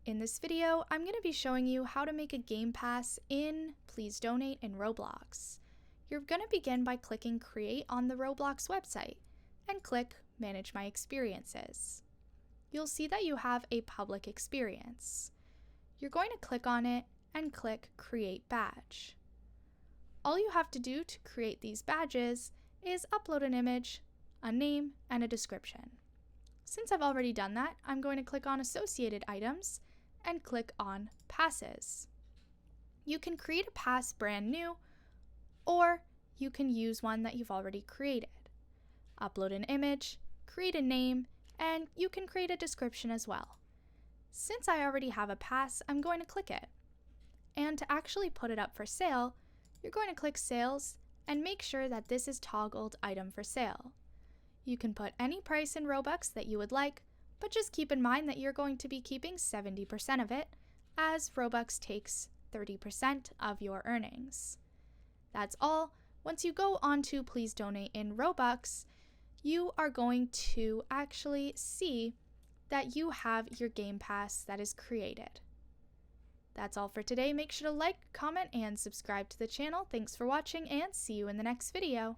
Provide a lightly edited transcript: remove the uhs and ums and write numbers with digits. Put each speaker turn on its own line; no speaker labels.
In this video, I'm going to be showing you how to make a Gamepass in Please Donate in Roblox. You're going to begin by clicking Create on the Roblox website and click Manage My Experiences. You'll see that you have a public experience. You're going to click on it and click Create Badge. All you have to do to create these badges is upload an image, a name, and a description. Since I've already done that, I'm going to click on Associated Items and click on Passes. You can create a pass brand new, or you can use one that you've already created. Upload an image, create a name, and you can create a description as well. Since I already have a pass, I'm going to click it. And to actually put it up for sale, you're going to click Sales and make sure that this is toggled Item for Sale. You can put any price in Robux that you would like, but just keep in mind that you're going to be keeping 70% of it, as Robux takes 30% of your earnings. That's all. Once you go on to Please Donate in Robux, you are going to actually see that you have your Gamepass that is created. That's all for today. Make sure to like, comment, and subscribe to the channel. Thanks for watching, and see you in the next video.